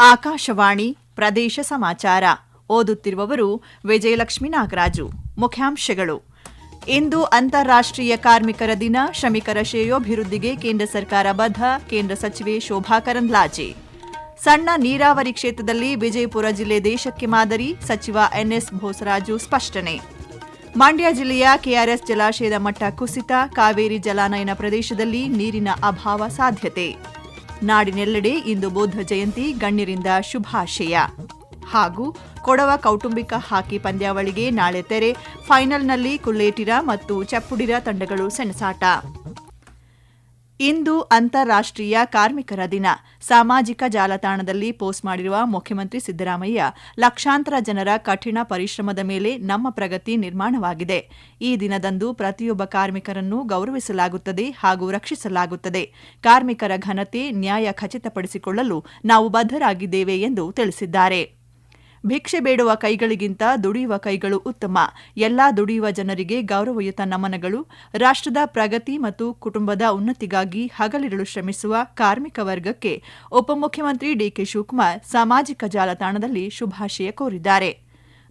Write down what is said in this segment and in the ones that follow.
ಆಕಾಶವಾಣಿ ಪ್ರದೇಶ ಸಮಾಚಾರ ಓದುತ್ತಿರುವವರು ವಿಜಯಲಕ್ಷ್ಮೀ ನಾಗರಾಜು. ಮುಖ್ಯಾಂಶಗಳು: ಇಂದು ಅಂತಾರಾಷ್ಟ್ರೀಯ ಕಾರ್ಮಿಕರ ದಿನ. ಶ್ರಮಿಕರ ಶ್ರೇಯೋಭಿವೃದ್ಧಿಗೆ ಕೇಂದ್ರ ಸರ್ಕಾರ ಬದ್ಧ. ಕೇಂದ್ರ ಸಚಿವೆ ಶೋಭಾ ಕರಂದ್ಲಾಜೆ. ಸಣ್ಣ ನೀರಾವರಿ ಕ್ಷೇತ್ರದಲ್ಲಿ ವಿಜಯಪುರ ಜಿಲ್ಲೆ ದೇಶಕ್ಕೆ ಮಾದರಿ. ಸಚಿವ ಎನ್ಎಸ್ ಬೋಸರಾಜು ಸ್ಪಷ್ಟನೆ. ಮಂಡ್ಯ ಜಿಲ್ಲೆಯ ಕೆಆರ್ಎಸ್ ಜಲಾಶಯದ ಮಟ್ಟ ಕುಸಿತ. ಕಾವೇರಿ ಜಲಾನಯನ ಪ್ರದೇಶದಲ್ಲಿ ನೀರಿನ ಅಭಾವ ಸಾಧ್ಯತೆ. ನಾಡಿನೆಲ್ಲೆಡೆ ಇಂದು ಬುದ್ಧ ಜಯಂತಿ. ಗಣ್ಯರಿಂದ ಶುಭಾಶಯ. ಹಾಗೂ ಕೊಡವ ಕೌಟುಂಬಿಕ ಹಾಕಿ ಪಂದ್ಯಾವಳಿಗೆ ನಾಳೆ ತೆರೆ. ಫೈನಲ್ನಲ್ಲಿ ಕುಲ್ಲೇಟಿರ ಮತ್ತು ಚಪ್ಪುಡಿರ ತಂಡಗಳು ಸೆಣಸಾಟ. ಇಂದು ಅಂತಾರಾಷ್ಟ್ರೀಯ ಕಾರ್ಮಿಕರ ದಿನ. ಸಾಮಾಜಿಕ ಜಾಲತಾಣದಲ್ಲಿ ಪೋಸ್ಟ್ ಮಾಡಿರುವ ಮುಖ್ಯಮಂತ್ರಿ ಸಿದ್ದರಾಮಯ್ಯ, ಲಕ್ಷಾಂತರ ಜನರ ಕಠಿಣ ಪರಿಶ್ರಮದ ಮೇಲೆ ನಮ್ಮ ಪ್ರಗತಿ ನಿರ್ಮಾಣವಾಗಿದೆ. ಈ ದಿನದಂದು ಪ್ರತಿಯೊಬ್ಬ ಕಾರ್ಮಿಕರನ್ನು ಗೌರವಿಸಲಾಗುತ್ತದೆ ಹಾಗೂ ರಕ್ಷಿಸಲಾಗುತ್ತದೆ. ಕಾರ್ಮಿಕರ ಘನತೆ, ನ್ಯಾಯ ಖಚಿತಪಡಿಸಿಕೊಳ್ಳಲು ನಾವು ಬದ್ಧರಾಗಿದ್ದೇವೆ ಎಂದು ತಿಳಿಸಿದ್ದಾರೆ. ಭಿಕ್ಷೆ ಬೇಡುವ ಕೈಗಳಿಗಿಂತ ದುಡಿಯುವ ಕೈಗಳು ಉತ್ತಮ. ಎಲ್ಲಾ ದುಡಿಯುವ ಜನರಿಗೆ ಗೌರವಯುತ ನಮನಗಳು. ರಾಷ್ಟ್ರದ ಪ್ರಗತಿ ಮತ್ತು ಕುಟುಂಬದ ಉನ್ನತಿಗಾಗಿ ಹಗಲಿರುಳು ಶ್ರಮಿಸುವ ಕಾರ್ಮಿಕ ವರ್ಗಕ್ಕೆ ಉಪಮುಖ್ಯಮಂತ್ರಿ ಡಿಕೆ ಶಿವಕುಮಾರ್ ಸಾಮಾಜಿಕ ಜಾಲತಾಣದಲ್ಲಿ ಶುಭಾಶಯ ಕೋರಿದ್ದಾರೆ.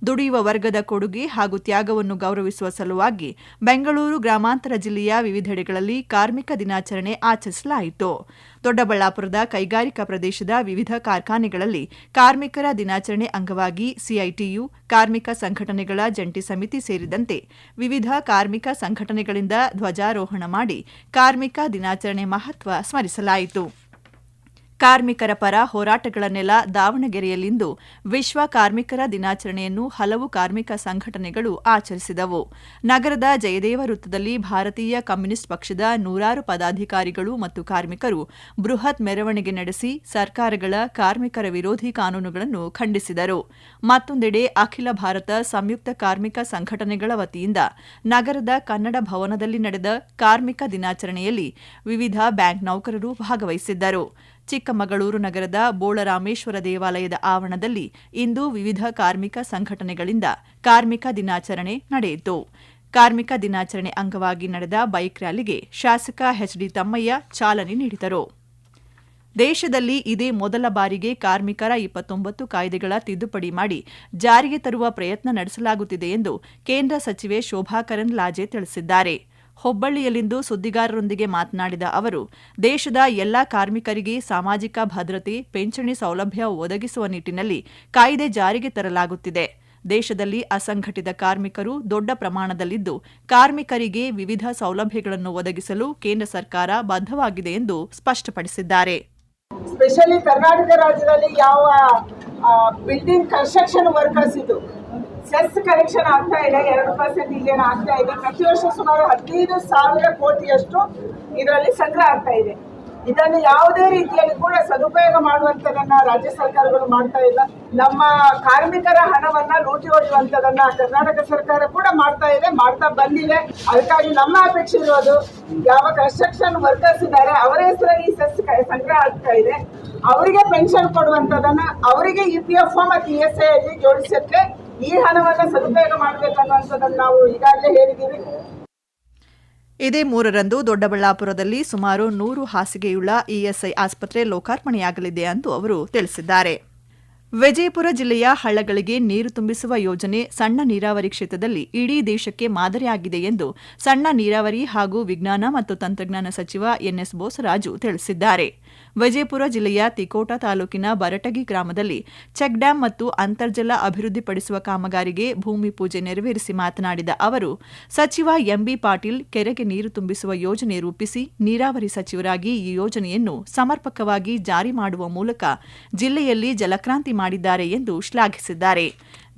ದುಡಿಯುವ ವರ್ಗದ ಕೊಡುಗೆ ಹಾಗೂ ತ್ಯಾಗವನ್ನು ಗೌರವಿಸುವ ಸಲುವಾಗಿ ಬೆಂಗಳೂರು ಗ್ರಾಮಾಂತರ ಜಿಲ್ಲೆಯ ವಿವಿಧೆಡೆಗಳಲ್ಲಿ ಕಾರ್ಮಿಕ ದಿನಾಚರಣೆ ಆಚರಿಸಲಾಯಿತು. ದೊಡ್ಡಬಳ್ಳಾಪುರದ ಕೈಗಾರಿಕಾ ಪ್ರದೇಶದ ವಿವಿಧ ಕಾರ್ಖಾನೆಗಳಲ್ಲಿ ಕಾರ್ಮಿಕರ ದಿನಾಚರಣೆ ಅಂಗವಾಗಿ ಸಿಐಟಿಯು, ಕಾರ್ಮಿಕ ಸಂಘಟನೆಗಳ ಜಂಟಿ ಸಮಿತಿ ಸೇರಿದಂತೆ ವಿವಿಧ ಕಾರ್ಮಿಕ ಸಂಘಟನೆಗಳಿಂದ ಧ್ವಜಾರೋಹಣ ಮಾಡಿ ಕಾರ್ಮಿಕ ದಿನಾಚರಣೆ ಮಹತ್ವ ಸ್ಮರಿಸಲಾಯಿತು. ಕಾರ್ಮಿಕರ ಪರ ಹೋರಾಟಗಳ ನೆಲ ದಾವಣಗೆರೆಯಲ್ಲಿಂದು ವಿಶ್ವ ಕಾರ್ಮಿಕರ ದಿನಾಚರಣೆಯನ್ನು ಹಲವು ಕಾರ್ಮಿಕ ಸಂಘಟನೆಗಳು ಆಚರಿಸಿದವು. ನಗರದ ಜಯದೇವ ವೃತ್ತದಲ್ಲಿ ಭಾರತೀಯ ಕಮ್ಯುನಿಸ್ಟ್ ಪಕ್ಷದ ನೂರಾರು ಪದಾಧಿಕಾರಿಗಳು ಮತ್ತು ಕಾರ್ಮಿಕರು ಬೃಹತ್ ಮೆರವಣಿಗೆ ನಡೆಸಿ ಸರ್ಕಾರಗಳ ಕಾರ್ಮಿಕರ ವಿರೋಧಿ ಕಾನೂನುಗಳನ್ನು ಖಂಡಿಸಿದರು. ಮತ್ತೊಂದೆಡೆ ಅಖಿಲ ಭಾರತ ಸಂಯುಕ್ತ ಕಾರ್ಮಿಕ ಸಂಘಟನೆಗಳ ವತಿಯಿಂದ ನಗರದ ಕನ್ನಡ ಭವನದಲ್ಲಿ ನಡೆದ ಕಾರ್ಮಿಕ ದಿನಾಚರಣೆಯಲ್ಲಿ ವಿವಿಧ ಬ್ಯಾಂಕ್ ನೌಕರರು ಭಾಗವಹಿಸಿದ್ದರು. ಚಿಕ್ಕಮಗಳೂರು ನಗರದ ಬೋಳರಾಮೇಶ್ವರ ದೇವಾಲಯದ ಆವರಣದಲ್ಲಿ ಇಂದು ವಿವಿಧ ಕಾರ್ಮಿಕ ಸಂಘಟನೆಗಳಿಂದ ಕಾರ್ಮಿಕ ದಿನಾಚರಣೆ ನಡೆಯಿತು. ಕಾರ್ಮಿಕ ದಿನಾಚರಣೆ ಅಂಗವಾಗಿ ನಡೆದ ಬೈಕ್ ರ್ಯಾಲಿಗೆ ಶಾಸಕ ಎಚ್ಡಿ ತಮ್ಮಯ್ಯ ಚಾಲನೆ ನೀಡಿದರು. ದೇಶದಲ್ಲಿ ಇದೇ ಮೊದಲ ಬಾರಿಗೆ ಕಾರ್ಮಿಕರ 29 ಕಾಯ್ದೆಗಳ ತಿದ್ದುಪಡಿ ಮಾಡಿ ಜಾರಿಗೆ ತರುವ ಪ್ರಯತ್ನ ನಡೆಸಲಾಗುತ್ತಿದೆ ಎಂದು ಕೇಂದ್ರ ಸಚಿವೆ ಶೋಭಾ ಕರಂದ್ಲಾಜೆ ತಿಳಿಸಿದ್ದಾರೆ. ಹುಬ್ಬಳ್ಳಿಯಲ್ಲಿಂದು ಸುದ್ದಿಗಾರರೊಂದಿಗೆ ಮಾತನಾಡಿದ ಅವರು, ದೇಶದ ಎಲ್ಲಾ ಕಾರ್ಮಿಕರಿಗೆ ಸಾಮಾಜಿಕ ಭದ್ರತೆ, ಪಿಂಚಣಿ ಸೌಲಭ್ಯ ಒದಗಿಸುವ ನಿಟ್ಟಿನಲ್ಲಿ ಕಾಯ್ದೆ ಜಾರಿಗೆ ತರಲಾಗುತ್ತಿದೆ. ದೇಶದಲ್ಲಿ ಅಸಂಘಟಿತ ಕಾರ್ಮಿಕರು ದೊಡ್ಡ ಪ್ರಮಾಣದಲ್ಲಿದ್ದು, ಕಾರ್ಮಿಕರಿಗೆ ವಿವಿಧ ಸೌಲಭ್ಯಗಳನ್ನು ಒದಗಿಸಲು ಕೇಂದ್ರ ಸರ್ಕಾರ ಬದ್ಧವಾಗಿದೆ ಎಂದು ಸ್ಪಷ್ಟಪಡಿಸಿದ್ದಾರೆ. ಸ್ಪೆಷಲಿ ಕರ್ನಾಟಕ ರಾಜ್ಯದಲ್ಲಿ ಯಾವ ಬಿಲ್ಡಿಂಗ್ ಕನ್ಸ್ಟ್ರಕ್ಷನ್ ವರ್ಕರ್ಸ್ ಇದು ಸೆಸ್ ಕಲೆಕ್ಷನ್ ಆಗ್ತಾ ಇದೆ, 2% ಈಗೇನು ಆಗ್ತಾ ಇದೆ. ಪ್ರತಿ ವರ್ಷ ಸುಮಾರು 15,000 ಕೋಟಿಯಷ್ಟು ಇದರಲ್ಲಿ ಸಂಗ್ರಹ ಆಗ್ತಾ ಇದೆ. ಇದನ್ನು ಯಾವುದೇ ರೀತಿಯಲ್ಲಿ ಕೂಡ ಸದುಪಯೋಗ ಮಾಡುವಂಥದನ್ನ ರಾಜ್ಯ ಸರ್ಕಾರಗಳು ಮಾಡ್ತಾ ಇಲ್ಲ. ನಮ್ಮ ಕಾರ್ಮಿಕರ ಹಣವನ್ನ ಲೂಟಿ ಹೊಡೆಯುವಂಥದನ್ನ ಕರ್ನಾಟಕ ಸರ್ಕಾರ ಕೂಡ ಮಾಡ್ತಾ ಇದೆ, ಮಾಡ್ತಾ ಬಂದಿದೆ. ಅದಕ್ಕಾಗಿ ನಮ್ಮ ಅಪೇಕ್ಷೆ ಇರೋದು, ಯಾವ ಕನ್ಸ್ಟ್ರಕ್ಷನ್ ವರ್ಕರ್ಸ್ ಇದ್ದಾರೆ ಅವರ ಹೆಸರಲ್ಲಿ ಸೆಸ್ ಸಂಗ್ರಹ ಆಗ್ತಾ ಇದೆ, ಅವರಿಗೆ ಪೆನ್ಷನ್ ಕೊಡುವಂಥದನ್ನ, ಅವರಿಗೆ EPF ಮತ್ತು ESI ಅಲ್ಲಿ ಜೋಡಿಸಕ್ಕೆ ಈ ಹಣವನ್ನು ಸದುಪಯೋಗ ಮಾಡಬೇಕನ್ನುವಂಥದ್ದನ್ನು ನಾವು ಈಗಾಗಲೇ ಹೇಳಿದ್ದೀವಿ. ಇದೇ 3ರಂದು ದೊಡ್ಡಬಳ್ಳಾಪುರದಲ್ಲಿ ಸುಮಾರು 100 ಹಾಸಿಗೆಯುಳ್ಳ ESI ಆಸ್ಪತ್ರೆ ಲೋಕಾರ್ಪಣೆಯಾಗಲಿದೆ ಎಂದು ಅವರು ತಿಳಿಸಿದ್ದಾರೆ. ವಿಜಯಪುರ ಜಿಲ್ಲೆಯ ಹಳ್ಳಗಳಿಗೆ ನೀರು ತುಂಬಿಸುವ ಯೋಜನೆ ಸಣ್ಣ ನೀರಾವರಿ ಕ್ಷೇತ್ರದಲ್ಲಿ ಇಡೀ ದೇಶಕ್ಕೆ ಮಾದರಿಯಾಗಿದೆ ಎಂದು ಸಣ್ಣ ನೀರಾವರಿ ಹಾಗೂ ವಿಜ್ಞಾನ ಮತ್ತು ತಂತ್ರಜ್ಞಾನ ಸಚಿವ ಎನ್ಎಸ್ ಬೋಸರಾಜು ತಿಳಿಸಿದ್ದಾರೆ. ವಿಜಯಪುರ ಜಿಲ್ಲೆಯ ತಿಕೋಟ ತಾಲೂಕಿನ ಬರಟಗಿ ಗ್ರಾಮದಲ್ಲಿ ಚೆಕ್ ಡ್ಯಾಂ ಮತ್ತು ಅಂತರ್ಜಲ ಅಭಿವೃದ್ಧಿಪಡಿಸುವ ಕಾಮಗಾರಿಗೆ ಭೂಮಿ ಪೂಜೆ ನೆರವೇರಿಸಿ ಮಾತನಾಡಿದ ಅವರು, ಸಚಿವ ಎಂಬಿ ಪಾಟೀಲ್ ಕೆರೆಗೆ ನೀರು ತುಂಬಿಸುವ ಯೋಜನೆ ರೂಪಿಸಿ ನೀರಾವರಿ ಸಚಿವರಾಗಿ ಈ ಯೋಜನೆಯನ್ನು ಸಮರ್ಪಕವಾಗಿ ಜಾರಿ ಮಾಡುವ ಮೂಲಕ ಜಿಲ್ಲೆಯಲ್ಲಿ ಜಲಕ್ರಾಂತಿ ಮಾಡಿದ್ದಾರೆ ಎಂದು ಶ್ಲಾಘಿಸಿದ್ದಾರೆ.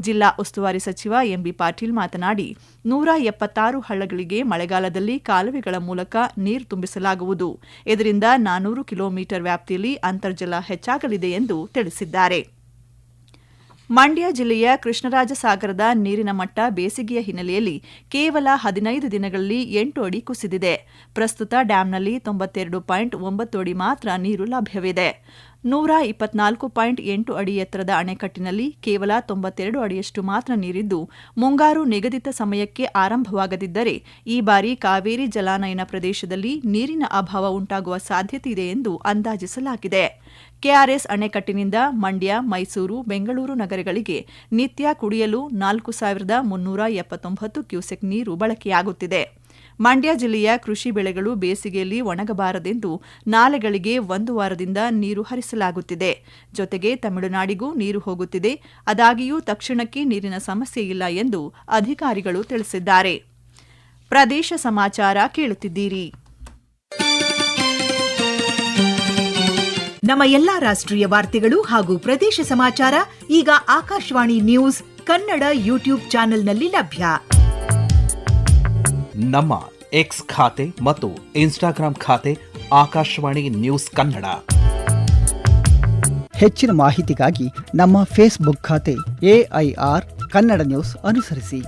ಜಿಲ್ಲಾ ಉಸ್ತುವಾರಿ ಸಚಿವ ಎಂಬಿ ಪಾಟೀಲ್ ಮಾತನಾಡಿ, 176 ಹಳ್ಳಗಳಿಗೆ ಮಳೆಗಾಲದಲ್ಲಿ ಕಾಲುವೆಗಳ ಮೂಲಕ ನೀರು ತುಂಬಿಸಲಾಗುವುದು. ಇದರಿಂದ 400 ಕಿಲೋಮೀಟರ್ ವ್ಯಾಪ್ತಿಯಲ್ಲಿ ಅಂತರ್ಜಲ ಹೆಚ್ಚಾಗಲಿದೆ ಎಂದು ತಿಳಿಸಿದ್ದಾರೆ. ಮಂಡ್ಯ ಜಿಲ್ಲೆಯ ಕೃಷ್ಣರಾಜಸಾಗರದ ನೀರಿನ ಮಟ್ಟ ಬೇಸಿಗೆಯ ಹಿನ್ನೆಲೆಯಲ್ಲಿ ಕೇವಲ 15 ದಿನಗಳಲ್ಲಿ 8 ಅಡಿ ಕುಸಿದಿದೆ. ಪ್ರಸ್ತುತ ಡ್ಯಾಂನಲ್ಲಿ 92.9 ಅಡಿ ಮಾತ್ರ ನೀರು ಲಭ್ಯವಿದೆ. 124.8 ಅಡಿ ಎತ್ತರದ ಅಣೆಕಟ್ಟಿನಲ್ಲಿ ಕೇವಲ 92 ಅಡಿಯಷ್ಟು ಮಾತ್ರ ನೀರಿದ್ದು, ಮುಂಗಾರು ನಿಗದಿತ ಸಮಯಕ್ಕೆ ಆರಂಭವಾಗದಿದ್ದರೆ ಈ ಬಾರಿ ಕಾವೇರಿ ಜಲಾನಯನ ಪ್ರದೇಶದಲ್ಲಿ ನೀರಿನ ಅಭಾವ ಉಂಟಾಗುವ ಸಾಧ್ಯತೆಯಿದೆ ಎಂದು ಅಂದಾಜಿಸಲಾಗಿದೆ. ಕೆಆರ್ಎಸ್ ಅಣೆಕಟ್ಟಿನಿಂದ ಮಂಡ್ಯ, ಮೈಸೂರು, ಬೆಂಗಳೂರು ನಗರಗಳಿಗೆ ನಿತ್ಯ ಕುಡಿಯಲು 4,379 ಕ್ಯೂಸೆಕ್ ನೀರು ಬಳಕೆಯಾಗುತ್ತಿದೆ. ಮಂಡ್ಯ ಜಿಲ್ಲೆಯ ಕೃಷಿ ಬೆಳೆಗಳು ಬೇಸಿಗೆಯಲ್ಲಿ ಒಣಗಬಾರದೆಂದು ನಾಲೆಗಳಿಗೆ 1 ವಾರದಿಂದ ನೀರು ಹರಿಸಲಾಗುತ್ತಿದೆ. ಜೊತೆಗೆ ತಮಿಳುನಾಡಿಗೂ ನೀರು ಹೋಗುತ್ತಿದೆ. ಆದಾಗ್ಯೂ ತಕ್ಷಣಕ್ಕೆ ನೀರಿನ ಸಮಸ್ಯೆ ಇಲ್ಲ ಎಂದು ಅಧಿಕಾರಿಗಳು ತಿಳಿಸಿದ್ದಾರೆ. ಪ್ರದೇಶ ಸಮಾಚಾರ ಕೇಳುತ್ತಿದ್ದೀರಿ. ನಮ್ಮ ಎಲ್ಲಾ ರಾಷ್ಟ್ರೀಯ ವಾರ್ತೆಗಳು ಹಾಗೂ ಪ್ರದೇಶ ಸಮಾಚಾರ ಈಗ ಆಕಾಶವಾಣಿ ನ್ಯೂಸ್ ಕನ್ನಡ ಯೂಟ್ಯೂಬ್ ಚಾನೆಲ್ನಲ್ಲಿ ಲಭ್ಯ. ನಮ್ಮ ಎಕ್ಸ್ ಖಾತೆ ಮತ್ತು ಇನ್ಸ್ಟಾಗ್ರಾಂ ಖಾತೆ ಆಕಾಶವಾಣಿ ನ್ಯೂಸ್ ಕನ್ನಡ. ಹೆಚ್ಚಿನ ಮಾಹಿತಿಗಾಗಿ ನಮ್ಮ ಫೇಸ್ಬುಕ್ ಖಾತೆ AIR ಕನ್ನಡ ನ್ಯೂಸ್ ಅನುಸರಿಸಿ.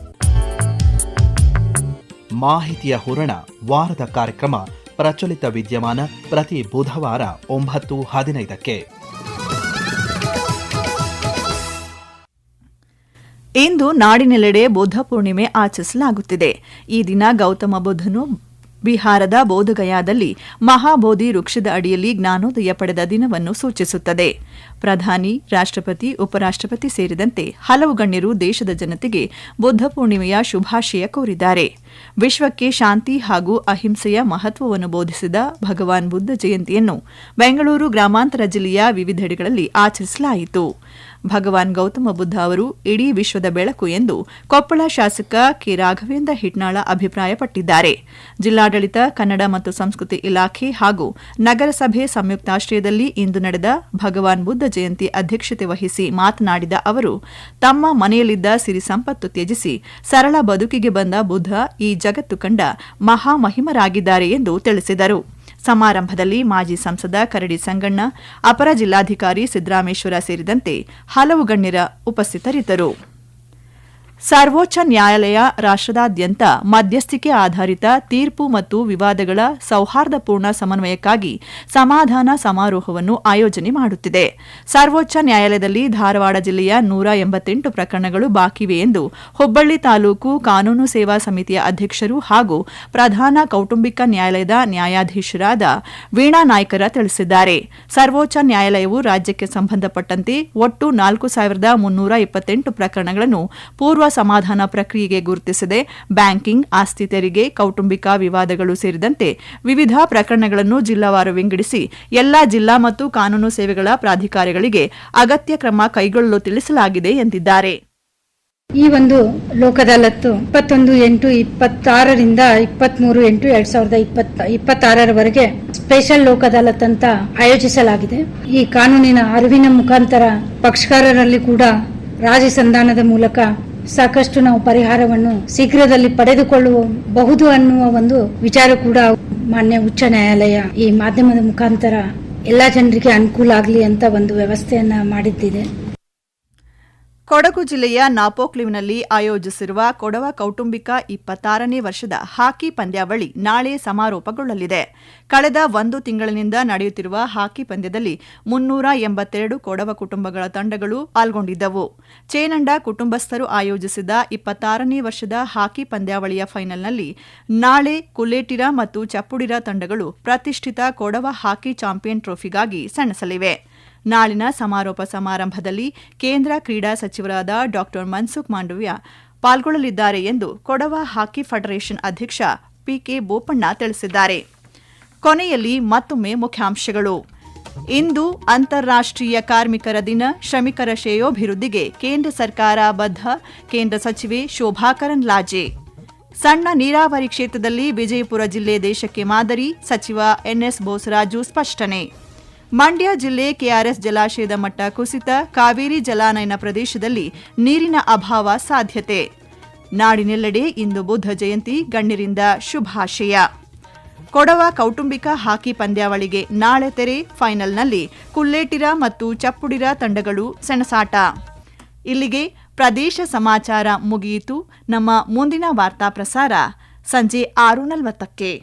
ಮಾಹಿತಿಯ ಹೂರಣ ವಾರದ ಕಾರ್ಯಕ್ರಮ ಪ್ರಚಲಿತ ವಿದ್ಯಮಾನ ಪ್ರತಿ ಬುಧವಾರ 9:15ಕ್ಕೆ. ಇಂದು ನಾಡಿನೆಲ್ಲೆಡೆ ಬುದ್ಧ ಪೂರ್ಣಿಮೆ ಆಚರಿಸಲಾಗುತ್ತಿದೆ. ಈ ದಿನ ಗೌತಮ ಬುದ್ಧನು ಬಿಹಾರದ ಬೋಧಗಯಾದಲ್ಲಿ ಮಹಾಬೋಧಿ ವೃಕ್ಷದ ಅಡಿಯಲ್ಲಿ ಜ್ಞಾನೋದಯ ಪಡೆದ ದಿನವನ್ನು ಸೂಚಿಸುತ್ತದೆ. ಪ್ರಧಾನಿ, ರಾಷ್ಟ್ರಪತಿ, ಉಪರಾಷ್ಟ್ರಪತಿ ಸೇರಿದಂತೆ ಹಲವು ಗಣ್ಯರು ದೇಶದ ಜನತೆಗೆ ಬುದ್ಧ ಪೂರ್ಣಿಮೆಯ ಶುಭಾಶಯ ಕೋರಿದ್ದಾರೆ. ವಿಶ್ವಕ್ಕೆ ಶಾಂತಿ ಹಾಗೂ ಅಹಿಂಸೆಯ ಮಹತ್ವವನ್ನು ಬೋಧಿಸಿದ ಭಗವಾನ್ ಬುದ್ಧ ಜಯಂತಿಯನ್ನು ಬೆಂಗಳೂರು ಗ್ರಾಮಾಂತರ ಜಿಲ್ಲೆಯ ವಿವಿಧೆಡೆಗಳಲ್ಲಿ ಆಚರಿಸಲಾಯಿತು. ಭಗವಾನ್ ಗೌತಮ ಬುದ್ಧ ಅವರು ಇಡೀ ವಿಶ್ವದ ಬೆಳಕು ಎಂದು ಕೊಪ್ಪಳ ಶಾಸಕ ಕೆ. ರಾಘವೇಂದ್ರ ಹಿಟ್ನಾಳ ಅಭಿಪ್ರಾಯಪಟ್ಟಿದ್ದಾರೆ. ಜಿಲ್ಲಾಡಳಿತ, ಕನ್ನಡ ಮತ್ತು ಸಂಸ್ಕೃತಿ ಇಲಾಖೆ ಹಾಗೂ ನಗರಸಭೆ ಸಂಯುಕ್ತಾಶ್ರಯದಲ್ಲಿ ಇಂದು ನಡೆದ ಭಗವಾನ್ ಬುದ್ಧ ಜಯಂತಿ ಅಧ್ಯಕ್ಷತೆ ವಹಿಸಿ ಮಾತನಾಡಿದ ಅವರು, ತಮ್ಮ ಮನೆಯಲ್ಲಿದ್ದ ಸಿರಿ ಸಂಪತ್ತು ತ್ಯಜಿಸಿ ಸರಳ ಬದುಕಿಗೆ ಬಂದ ಬುದ್ಧ ಈ ಜಗತ್ತು ಕಂಡ ಮಹಾಮಹಿಮರಾಗಿದ್ದಾರೆ ಎಂದು ತಿಳಿಸಿದರು. ಸಮಾರಂಭದಲ್ಲಿ ಮಾಜಿ ಸಂಸದ ಕರಡಿ ಸಂಗಣ್ಣ, ಅಪರ ಜಿಲ್ಲಾಧಿಕಾರಿ ಸಿದ್ದರಾಮೇಶ್ವರ ಸೇರಿದಂತೆ ಹಲವು ಗಣ್ಯರ ಉಪಸ್ಥಿತರಿದ್ದರು. ಸರ್ವೋಚ್ಚ ನ್ಯಾಯಾಲಯ ರಾಷ್ಟ್ರದಾದ್ಯಂತ ಮಧ್ಯಸ್ಥಿಕೆ ಆಧಾರಿತ ತೀರ್ಪು ಮತ್ತು ವಿವಾದಗಳ ಸೌಹಾರ್ದಪೂರ್ಣ ಸಮನ್ವಯಕ್ಕಾಗಿ ಸಮಾಧಾನ ಸಮಾರೋಹವನ್ನು ಆಯೋಜನೆ ಮಾಡುತ್ತಿದೆ. ಸರ್ವೋಚ್ಚ ನ್ಯಾಯಾಲಯದಲ್ಲಿ ಧಾರವಾಡ ಜಿಲ್ಲೆಯ 188 ಪ್ರಕರಣಗಳು ಬಾಕಿವೆ ಎಂದು ಹುಬ್ಬಳ್ಳಿ ತಾಲೂಕು ಕಾನೂನು ಸೇವಾ ಸಮಿತಿಯ ಅಧ್ಯಕ್ಷರು ಹಾಗೂ ಪ್ರಧಾನ ಕೌಟುಂಬಿಕ ನ್ಯಾಯಾಲಯದ ನ್ಯಾಯಾಧೀಶರಾದ ವೀಣಾ ನಾಯ್ಕರ ತಿಳಿಸಿದ್ದಾರೆ. ಸರ್ವೋಚ್ಚ ನ್ಯಾಯಾಲಯವು ರಾಜ್ಯಕ್ಕೆ ಸಂಬಂಧಪಟ್ಟಂತೆ ಒಟ್ಟು 4,328 ಪ್ರಕರಣಗಳನ್ನು ಪೂರ್ವ ಸಮಾಧಾನ ಪ್ರಕ್ರಿಯೆಗೆ ಗುರುತಿಸಿದೆ. ಬ್ಯಾಂಕಿಂಗ್, ಆಸ್ತಿ ತೆರಿಗೆ, ಕೌಟುಂಬಿಕ ವಿವಾದಗಳು ಸೇರಿದಂತೆ ವಿವಿಧ ಪ್ರಕರಣಗಳನ್ನು ಜಿಲ್ಲಾವಾರು ವಿಂಗಡಿಸಿ ಎಲ್ಲಾ ಜಿಲ್ಲಾ ಮತ್ತು ಕಾನೂನು ಸೇವೆಗಳ ಪ್ರಾಧಿಕಾರಗಳಿಗೆ ಅಗತ್ಯ ಕ್ರಮ ಕೈಗೊಳ್ಳಲು ತಿಳಿಸಲಾಗಿದೆ ಎಂದಿದ್ದಾರೆ. ಈ ಒಂದು ಲೋಕ ಅದಾಲತ್ತು 21/8/26ರಿಂದ 23/8/2026ರವರೆಗೆ ಸ್ಪೆಷಲ್ ಲೋಕ ಅದಾಲತ್ ಅಂತ ಆಯೋಜಿಸಲಾಗಿದೆ. ಈ ಕಾನೂನಿನ ಅರಿವಿನ ಮುಖಾಂತರ ಪಕ್ಷಕಾರರಲ್ಲಿ ಕೂಡ ರಾಜಿ ಸಂಧಾನದ ಮೂಲಕ ಸಾಕಷ್ಟು ನಾವು ಪರಿಹಾರವನ್ನು ಶೀಘ್ರದಲ್ಲಿ ಪಡೆದುಕೊಳ್ಳಬಹುದು ಅನ್ನುವ ಒಂದು ವಿಚಾರ ಕೂಡ ಮಾನ್ಯ ಉಚ್ಚ ನ್ಯಾಯಾಲಯ ಈ ಮಾಧ್ಯಮದ ಮುಖಾಂತರ ಎಲ್ಲಾ ಜನರಿಗೆ ಅನುಕೂಲ ಆಗಲಿ ಅಂತ ಒಂದು ವ್ಯವಸ್ಥೆಯನ್ನ ಮಾಡಿದ್ದಿದೆ. ಕೊಡಗು ಜಿಲ್ಲೆಯ ನಾಪೋಕ್ಲಿವ್ನಲ್ಲಿ ಆಯೋಜಿಸಿರುವ ಕೊಡವ ಕೌಟುಂಬಿಕ 26ನೇ ವರ್ಷದ ಹಾಕಿ ಪಂದ್ಯಾವಳಿ ನಾಳೆ ಸಮಾರೋಪಗೊಳ್ಳಲಿದೆ. ಕಳೆದ 1 ತಿಂಗಳಿನಿಂದ ನಡೆಯುತ್ತಿರುವ ಹಾಕಿ ಪಂದ್ಯದಲ್ಲಿ 382 ಕೊಡವ ಕುಟುಂಬಗಳ ತಂಡಗಳು ಪಾಲ್ಗೊಂಡಿದ್ದವು. ಚೇನಂಡ ಕುಟುಂಬಸ್ಥರು ಆಯೋಜಿಸಿದ 26ನೇ ವರ್ಷದ ಹಾಕಿ ಪಂದ್ಯಾವಳಿಯ ಫೈನಲ್ನಲ್ಲಿ ನಾಳೆ ಕುಲೇಟಿರ ಮತ್ತು ಚಪ್ಪುಡಿರ ತಂಡಗಳು ಪ್ರತಿಷ್ಠಿತ ಕೊಡವ ಹಾಕಿ ಚಾಂಪಿಯನ್ ಟ್ರೋಫಿಗಾಗಿ ಸೆಣಸಲಿವೆ. ನಾಳಿನ ಸಮಾರೋಪ ಸಮಾರಂಭದಲ್ಲಿ ಕೇಂದ್ರ ಕ್ರೀಡಾ ಸಚಿವರಾದ ಡಾ ಮನ್ಸುಖ್ ಮಾಂಡವ್ಯ ಪಾಲ್ಗೊಳ್ಳಲಿದ್ದಾರೆ ಎಂದು ಕೊಡವ ಹಾಕಿ ಫೆಡರೇಷನ್ ಅಧ್ಯಕ್ಷ ಪಿಕೆ ಬೋಪಣ್ಣ ತಿಳಿಸಿದ್ದಾರೆ. ಕೊನೆಯಲ್ಲಿ ಮತ್ತೊಮ್ಮೆ ಮುಖ್ಯಾಂಶಗಳು. ಇಂದು ಅಂತಾರಾಷ್ಟ್ರೀಯ ಕಾರ್ಮಿಕರ ದಿನ. ಶ್ರಮಿಕರ ಶ್ರೇಯೋಭಿವೃದ್ಧಿಗೆ ಕೇಂದ್ರ ಸರ್ಕಾರ ಬದ್ಧ. ಕೇಂದ್ರ ಸಚಿವೆ ಶೋಭಾ ಕರಂದ್ಲಾಜೆ. ಸಣ್ಣ ನೀರಾವರಿ ಕ್ಷೇತ್ರದಲ್ಲಿ ವಿಜಯಪುರ ಜಿಲ್ಲೆ ದೇಶಕ್ಕೆ ಮಾದರಿ. ಸಚಿವ ಎನ್ಎಸ್ ಬೋಸರಾಜು ಸ್ಪಷ್ಟನೆ. ಮಂಡ್ಯ ಜಿಲ್ಲೆ ಕೆಆರ್ಎಸ್ ಜಲಾಶಯದ ಮಟ್ಟ ಕುಸಿತ. ಕಾವೇರಿ ಜಲಾನಯನ ಪ್ರದೇಶದಲ್ಲಿ ನೀರಿನ ಅಭಾವ ಸಾಧ್ಯತೆ. ನಾಡಿನೆಲ್ಲೆಡೆ ಇಂದು ಬುದ್ಧ ಜಯಂತಿ. ಗಣ್ಯರಿಂದ ಶುಭಾಶಯ. ಕೊಡವ ಕೌಟುಂಬಿಕ ಹಾಕಿ ಪಂದ್ಯಾವಳಿಗೆ ನಾಳೆ ತೆರೆ. ಫೈನಲ್ನಲ್ಲಿ ಕುಲ್ಲೇಟಿರ ಮತ್ತು ಚಪ್ಪುಡಿರ ತಂಡಗಳು ಸೆಣಸಾಟ. ಇಲ್ಲಿಗೆ ಪ್ರದೇಶ ಸಮಾಚಾರ ಮುಗಿಯಿತು. ನಮ್ಮ ಮುಂದಿನ ವಾರ್ತಾ ಪ್ರಸಾರ ಸಂಜೆ 6:40ಕ್ಕೆ.